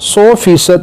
100%